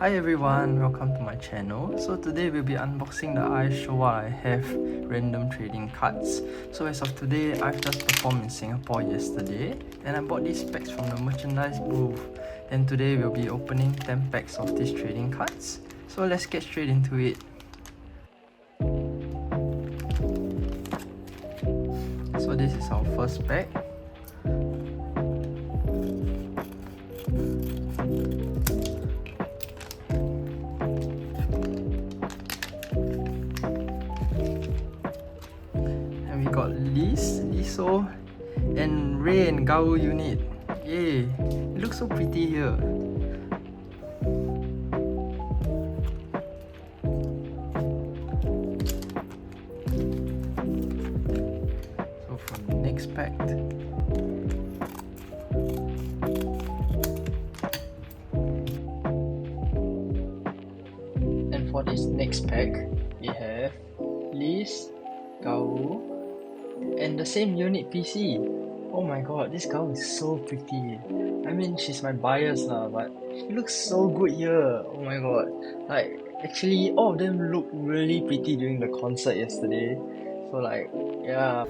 Hi everyone, welcome to my channel. So today we'll be unboxing the IVE Show What I Have random trading cards. So as of today, I've just performed in Singapore yesterday and I bought these packs from the merchandise booth. And today we'll be opening 10 packs of these trading cards. So let's get straight into it. So this is our first pack. We got Liso, and Ray and Gao unit. Yay! It looks so pretty here. So for the next pack, and for this next pack, we have Liz, Gao, and the same unit PC. Oh my god, this girl is so pretty. I mean, she's my bias lah, but she looks so good here. Oh my god. Like, actually, all of them looked really pretty during the concert yesterday. So like, yeah.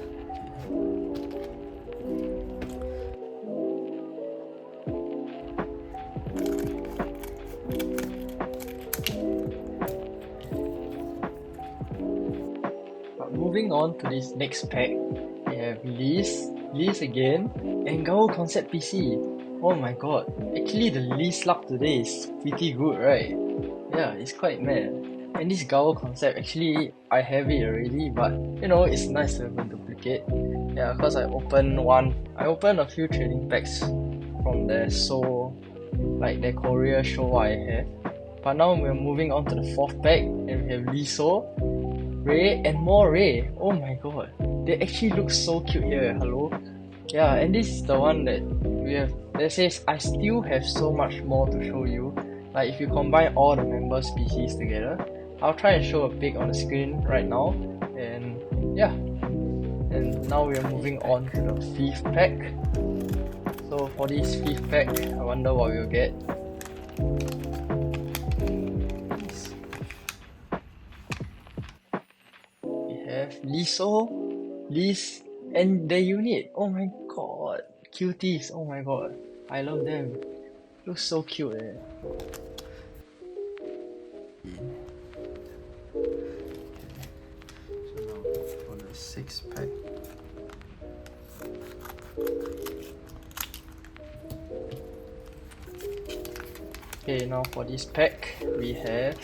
But moving on to this next pack, we have Liz again, and Gao Concept PC. Oh my god, actually the Liz luck today is pretty good, right? Yeah, it's quite mad. And this Gao Concept, actually I have it already, but you know, it's nice to have a duplicate. Yeah, because I opened a few trading packs from their Seoul, like their Korea show I have. But now we're moving on to the fourth pack, and we have Liso, Ray, and more Ray. Oh my god, they actually look so cute here. Hello. Yeah, and this is the one that we have that says I still have so much more to show you. Like if you combine all the members species together, I'll try and show a pic on the screen right now. And yeah, and now we are moving on to the fifth pack. So for this fifth pack, I wonder what we'll get. Liso, Liz, and the unit. Oh my god, cuties. Oh my god, I love them. Looks so cute. So now for the sixth pack. Okay, now for this pack we have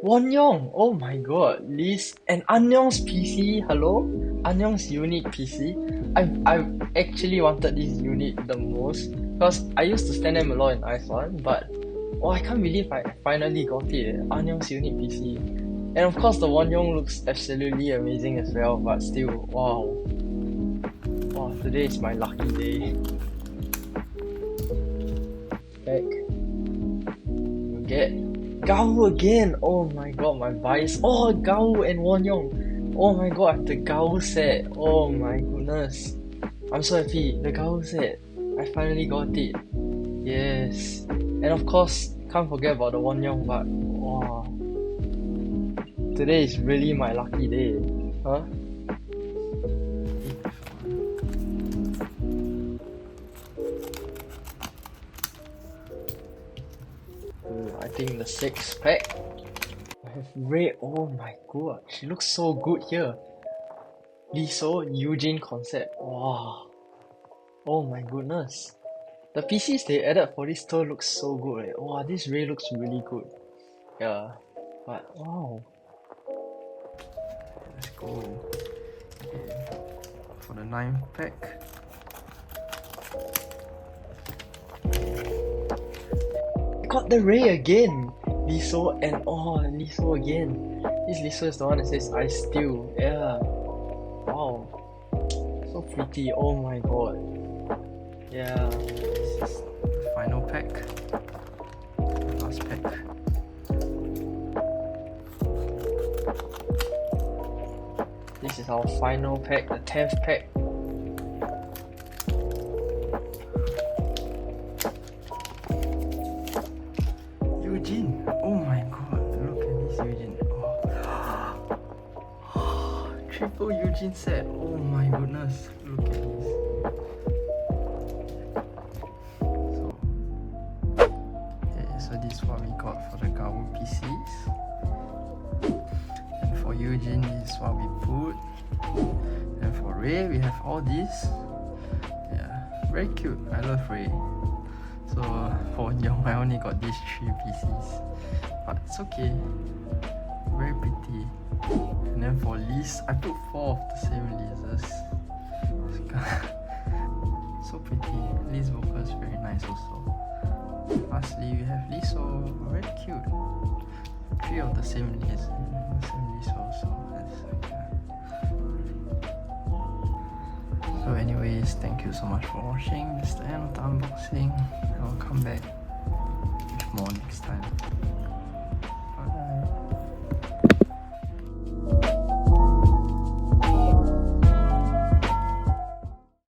Wonyoung. Oh my god, Liz and Annyeong's PC. Hello, Annyeong's unit PC. I actually wanted this unit the most because I used to stand them a lot in IVE, but oh, I can't believe I finally got it. Annyeong's unit PC, and of course the Wonyoung looks absolutely amazing as well. But still, wow, today is my lucky day. Back, you get Gao again. Oh my god, my bias. Oh, Gao and Wonyoung. Oh my god, I have the Gao set. Oh my goodness, I'm so happy. The Gao set, I finally got it. Yes, and of course can't forget about the Wonyoung. But wow, today is really my lucky day. Huh? I think the sixth pack. I have Ray. Oh my god, she looks so good here. Liso, Eugene Concept. Wow. Oh my goodness. The PCs they added for this store looks so good. Right? Wow, this Ray looks really good. Yeah. But wow. Let's go. Okay. For the ninth pack. Got the Ray again. Liso and Liso again. This Liso is the one that says I still. Yeah. Wow. So pretty. Oh my god. Yeah. This is the final pack. The last pack. This is our final pack, the 10th pack. Eugene set. Oh my goodness, look at this. So this is what we got for the Gao PCs. And for Eugene, this is what we put. And for Ray, we have all these. Yeah, very cute. I love Ray. So for Young, I only got these 3 PCs. But it's okay. Very pretty. And then for Liz, I put 4 of the same Liz's. So pretty. Liz vocal is very nice also. Lastly, we have Liso, very cute. 3 of the same Liz, also. So anyways, thank you so much for watching. This is the end of the unboxing. I'll come back with more next time.